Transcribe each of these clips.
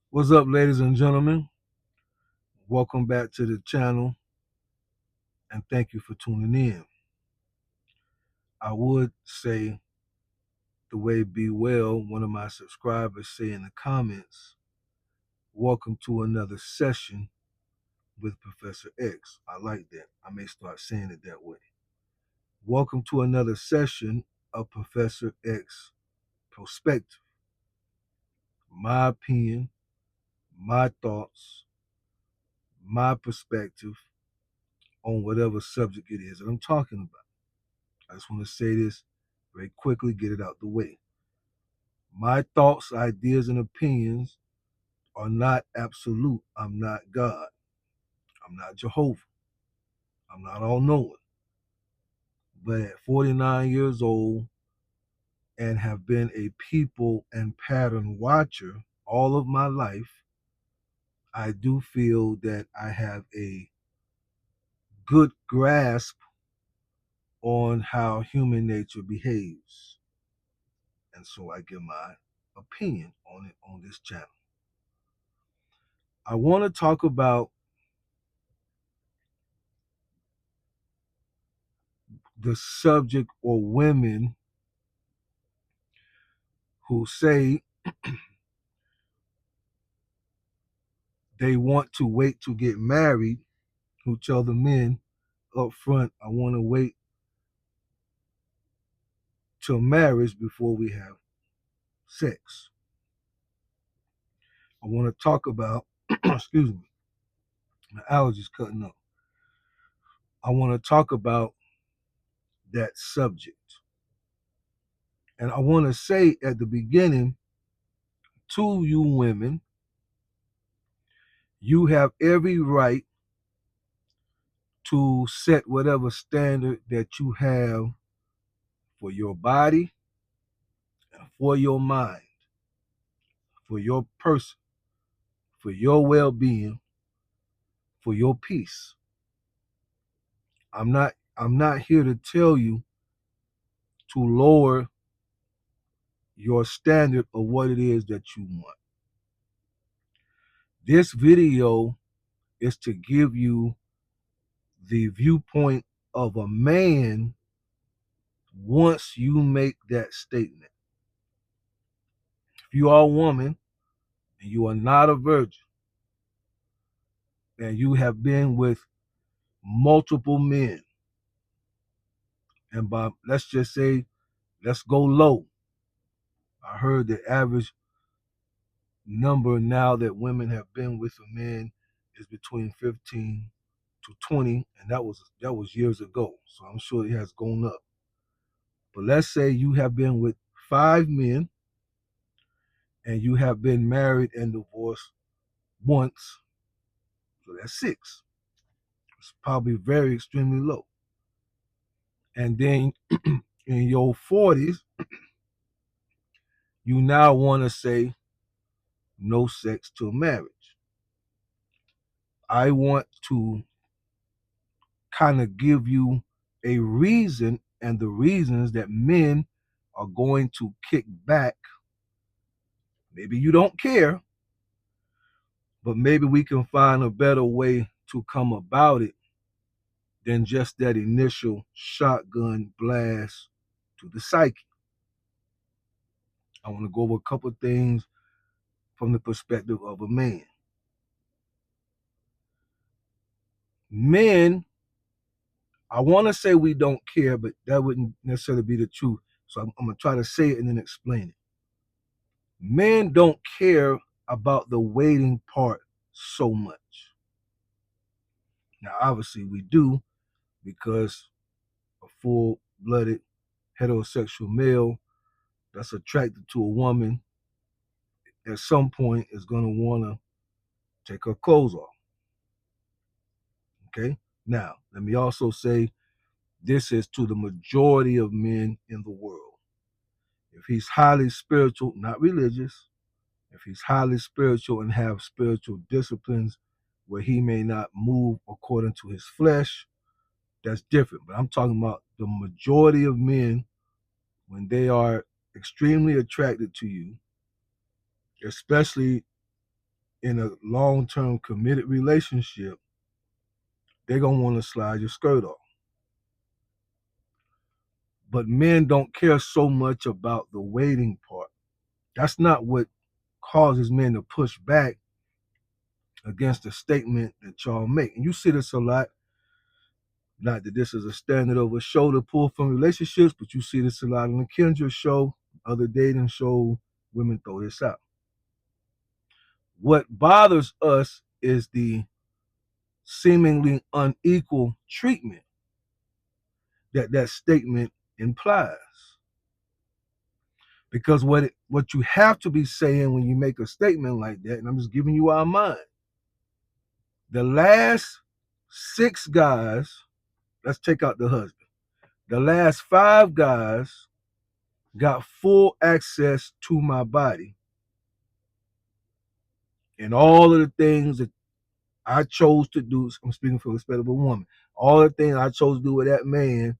What's up, ladies and gentlemen? Welcome back to the channel and thank you for tuning in. I would say the way Be Well, one of my subscribers, say in the comments, welcome to another session with Professor X. I like that. I may start saying it that way. Welcome to another session of Professor X Perspective. My opinion, my thoughts, my perspective on whatever subject it is that I'm talking about. I just want to say this very quickly, get it out the way. My thoughts, ideas, and opinions are not absolute. I'm not God. I'm not Jehovah. I'm not all knowing. But at 49 years old and have been a people and pattern watcher all of my life, I do feel that I have a good grasp on how human nature behaves. And so I give my opinion on it on this channel. I want to talk about the subject or women who say they want to wait to get married, who tell the men up front, I want to wait till marriage before we have sex. I want to talk about, excuse me, my allergies cutting up. I want to talk about that subject. And I want to say at the beginning to you women, you have every right to set whatever standard that you have for your body and for your mind, for your person, for your well-being, for your peace. I'm not here to tell you to lower your standard of what it is that you want. This video is to give you the viewpoint of a man once you make that statement. If you are a woman and you are not a virgin and you have been with multiple men, and by let's just say, let's go low. I heard the average number now that women have been with a man is between 15 to 20, and that was years ago. So I'm sure it has gone up. But let's say you have been with 5 men and you have been married and divorced once. So that's 6. It's probably very extremely low. And then in your 40s, you now want to say no sex till marriage. I want to kind of give you a reason and the reasons that men are going to kick back. Maybe you don't care, but maybe we can find a better way to come about it than just that initial shotgun blast to the psyche. I want to go over a couple of things from the perspective of a man. Men, I want to say we don't care, but that wouldn't necessarily be the truth. So I'm going to try to say it and then explain it. Men don't care about the waiting part so much. Now, obviously, we do, because a full-blooded heterosexual male that's attracted to a woman at some point is going to want to take her clothes off. Okay? Now, let me also say this is to the majority of men in the world. If he's highly spiritual, not religious, if he's highly spiritual and have spiritual disciplines where he may not move according to his flesh, that's different. But I'm talking about the majority of men, when they are extremely attracted to you, especially in a long-term committed relationship, they're going to want to slide your skirt off. But men don't care so much about the waiting part. That's not what causes men to push back against the statement that y'all make. And you see this a lot. Not that this is a standard of a show to pull from relationships, but you see this a lot on the Kendra show, other dating show. Women throw this out. What bothers us is the seemingly unequal treatment that statement implies. Because what you have to be saying when you make a statement like that, and I'm just giving you our mind, the last 6 guys, let's take out the husband, the last 5 guys got full access to my body and all of the things that I chose to do. I'm speaking for a respectable woman. All the things I chose to do with that man,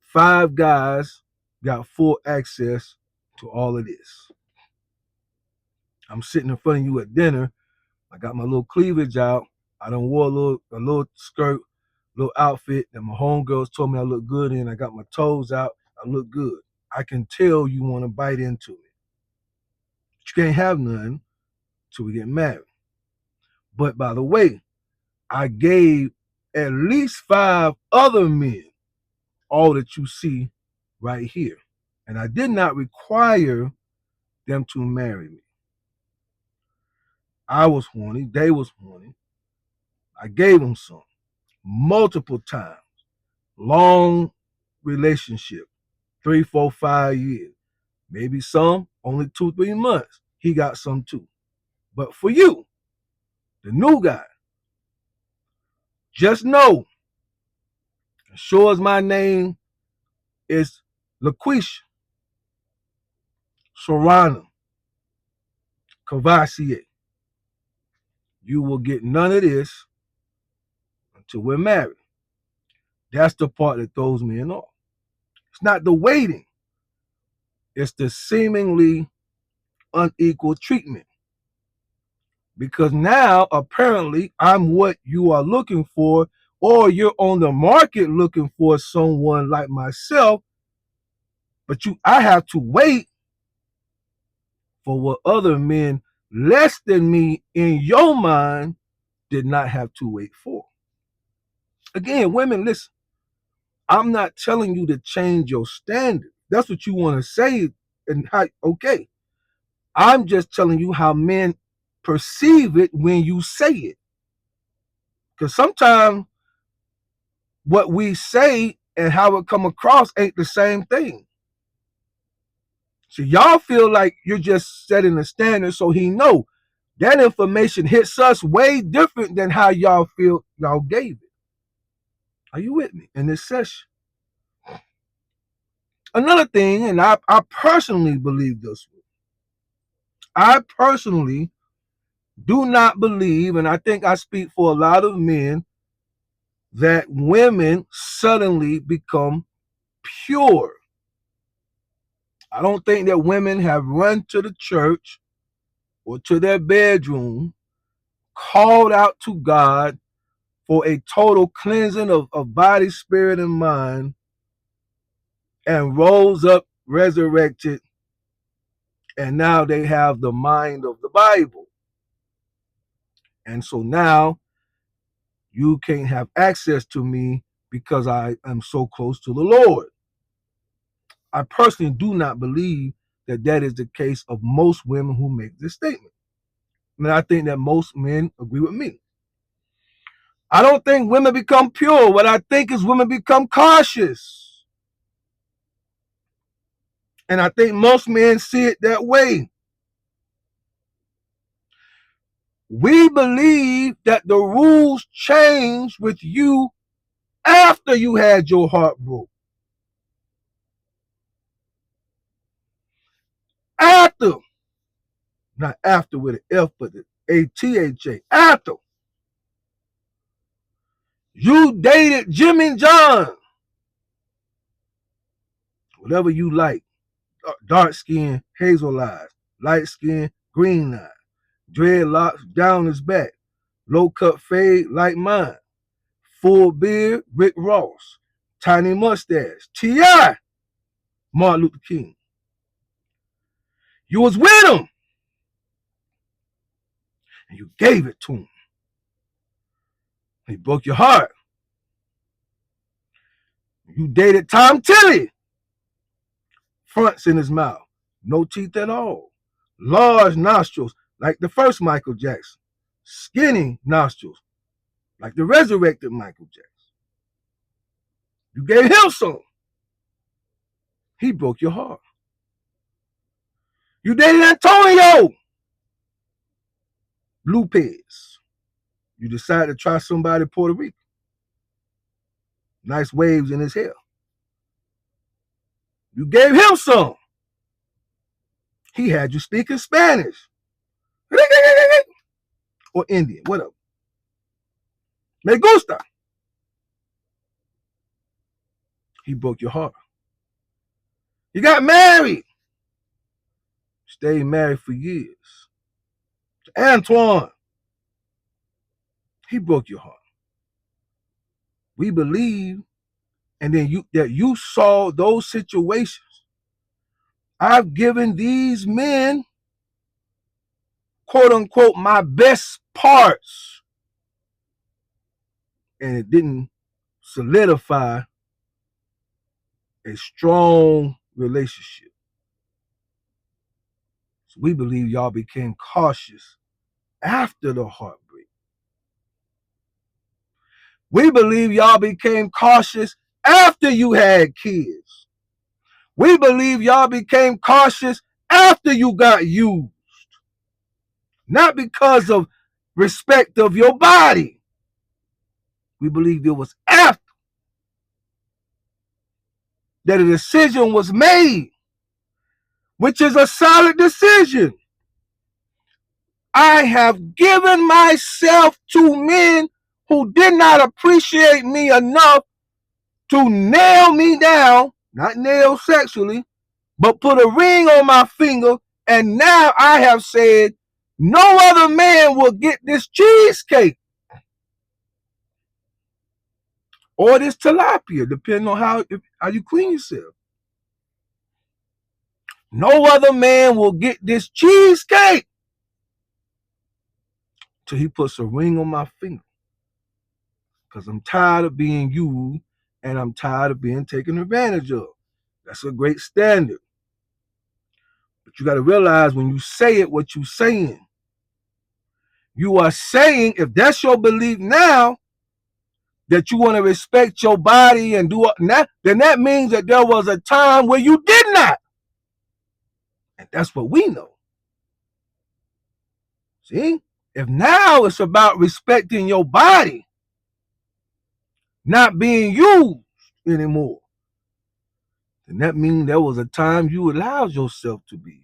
5 guys got full access to all of this. I'm sitting in front of you at dinner. I got my little cleavage out. I done wore a little skirt, little outfit that my homegirls told me I look good in. I got my toes out. I look good. I can tell you want to bite into it. But you can't have none till we get married. But by the way, I gave at least 5 other men all that you see right here. And I did not require them to marry me. I was horny. They was horny. I gave them some multiple times. Long relationship, 3, 4, 5 years. Maybe some only 2, 3 months. He got some too. But for you, the new guy, just know, as sure as my name is LaQuisha, Sorana, Cavassier, you will get none of this until we're married. That's the part that throws me in off. It's not the waiting. It's the seemingly unequal treatment. Because now, apparently, I'm what you are looking for, or you're on the market looking for someone like myself, but I have to wait for what other men less than me in your mind did not have to wait for. Again, women, listen, I'm not telling you to change your standard. That's what you want to say, and how, okay. I'm just telling you how men perceive it when you say it. Because sometimes what we say and how it come across ain't the same thing. So y'all feel like you're just setting a standard so he know. That information hits us way different than how y'all feel y'all gave it. Are you with me in this session? Another thing, and I personally believe this one. I personally do not believe, and I think I speak for a lot of men, that women suddenly become pure. I don't think that women have run to the church or to their bedroom, called out to God for a total cleansing of body, spirit, and mind, and rose up resurrected, and now they have the mind of the Bible. And so now you can't have access to me because I am so close to the Lord. I personally do not believe that that is the case of most women who make this statement. And I think that most men agree with me. I don't think women become pure. What I think is women become cautious. And I think most men see it that way. We believe that the rules changed with you after you had your heart broke. After, not after with an F, but the ATHA. After you dated Jim and John, whatever you like, dark skin, hazel eyes, light skin, green eyes. dreadlocks down his back, low cut fade like mine, full beard, Rick Ross, tiny mustache, T.I., Martin Luther King. You was with him, and you gave it to him. He broke your heart. You dated Tom Tilley, fronts in his mouth, no teeth at all, large nostrils like the first Michael Jackson, skinny nostrils like the resurrected Michael Jackson. You gave him some. He broke your heart. You dated Antonio Lopez. You decided to try somebody in Puerto Rico. Nice waves in his hair. You gave him some. He had you speaking Spanish. Or Indian, whatever. Me gusta. He broke your heart. You got married. Stayed married for years. To Antoine. He broke your heart. We believe, and then you saw those situations. I've given these men, quote unquote, my best parts. And it didn't solidify a strong relationship. So we believe y'all became cautious after the heartbreak. We believe y'all became cautious after you had kids. We believe y'all became cautious after you got used. Not because of respect of your body. We believe it was after that a decision was made, which is a solid decision. I have given myself to men who did not appreciate me enough to nail me down, not nail sexually, but put a ring on my finger, and now I have said, no other man will get this cheesecake or this tilapia, depending on how you clean yourself. No other man will get this cheesecake till he puts a ring on my finger. Because I'm tired of being used and I'm tired of being taken advantage of. That's a great standard. But you got to realize when you say it, what you're saying. You are saying, if that's your belief now, that you want to respect your body and do that, then that means that there was a time where you did not. And that's what we know. See? If now it's about respecting your body, not being used anymore, then that means there was a time you allowed yourself to be used.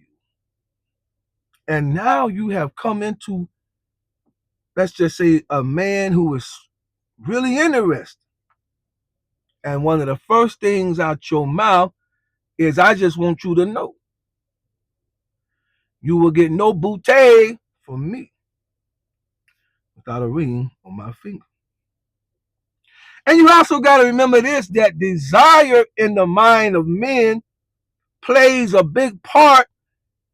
And now you have come into, let's just say, a man who is really interested. And one of the first things out your mouth is, I just want you to know, you will get no Bootay from me without a ring on my finger. And you also got to remember this, that desire in the mind of men plays a big part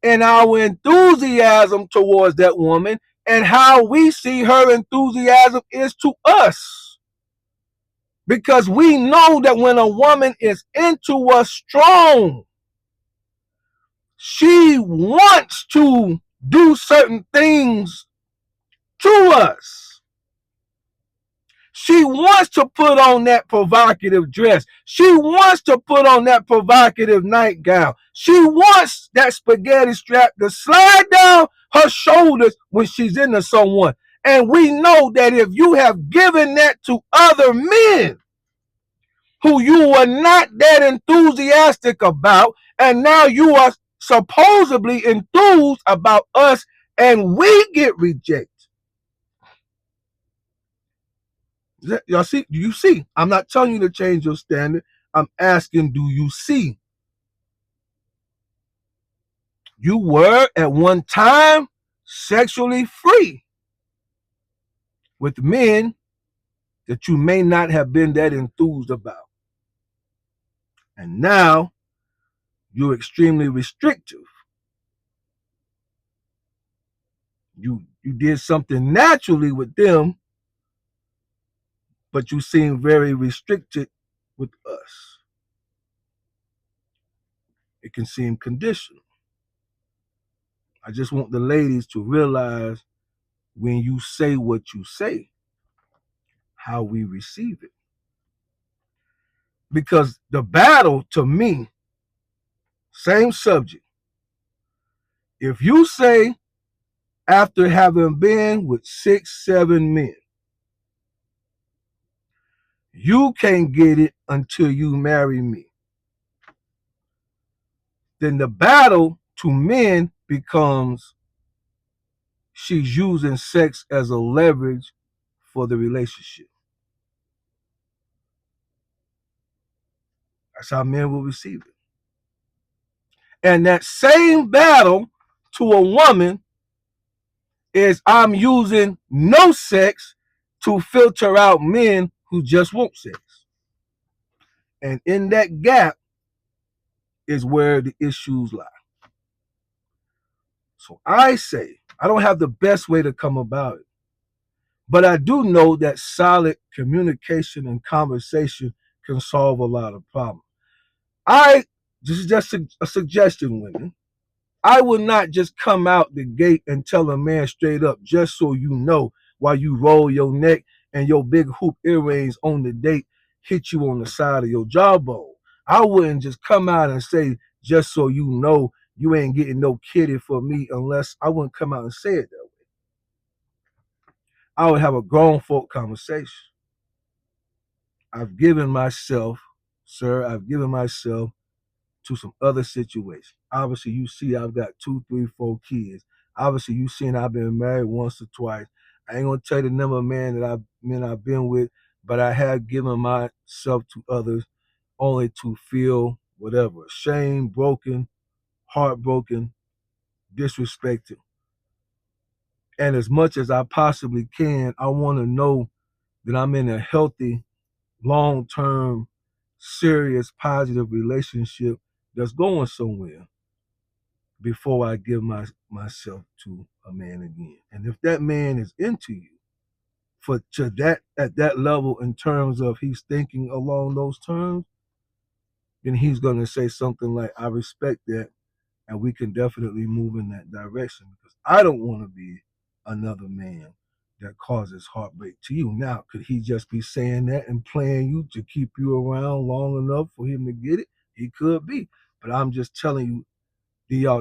in our enthusiasm towards that woman, and how we see her enthusiasm is to us. Because we know that when a woman is into us strong, she wants to do certain things to us. She wants to put on that provocative dress. She wants to put on that provocative nightgown. She wants that spaghetti strap to slide down her shoulders when she's into someone. And we know that if you have given that to other men who you were not that enthusiastic about, and now you are supposedly enthused about us, and we get rejected. Y'all see? Do you see? I'm not telling you to change your standard. I'm asking, do you see? You were at one time sexually free with men that you may not have been that enthused about. And now you're extremely restrictive. You did something naturally with them, but you seem very restricted with us. It can seem conditional. I just want the ladies to realize when you say what you say, how we receive it. Because the battle, to me, same subject. If you say, after having been with 6, 7 men, you can't get it until you marry me, then the battle to men becomes she's using sex as a leverage for the relationship. That's how men will receive it. And that same battle to a woman is I'm using no sex to filter out men who just want sex. And in that gap is where the issues lie. So I say, I don't have the best way to come about it, but I do know that solid communication and conversation can solve a lot of problems. This is just a suggestion, women. I would not just come out the gate and tell a man straight up, just so you know, while you roll your neck and your big hoop earrings on the date hit you on the side of your jawbone. I wouldn't just come out and say, just so you know, you ain't getting no kitty for me, unless I wouldn't come out and say it that way. I would have a grown folk conversation. I've given myself, sir, I've given myself to some other situations. Obviously, you see I've got 2, 3, 4 kids. Obviously, you seen I've been married once or twice. I ain't gonna tell you the number of men I've been with, but I have given myself to others only to feel whatever, ashamed, broken, heartbroken, disrespected. And as much as I possibly can, I want to know that I'm in a healthy, long-term, serious, positive relationship that's going somewhere before I give myself to a man again. And if that man is into you for to that at that level in terms of he's thinking along those terms, then he's gonna say something like, I respect that, and we can definitely move in that direction, because I don't want to be another man that causes heartbreak to you. Now, could he just be saying that and playing you to keep you around long enough for him to get it? He could be. But I'm just telling you,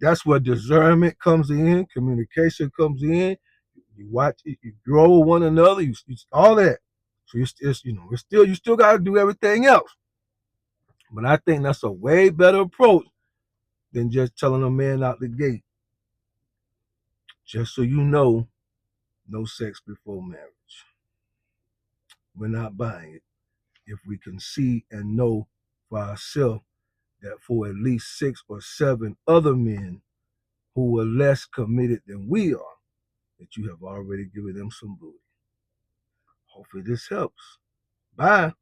that's where discernment comes in, communication comes in. You watch it, you grow one another, you all that. So you still got to do everything else. But I think that's a way better approach than just telling a man out the gate, just so you know, no sex before marriage. We're not buying it. If we can see and know for ourselves that for at least 6 or 7 other men who were less committed than we are, that you have already given them some booty. Hopefully this helps. Bye.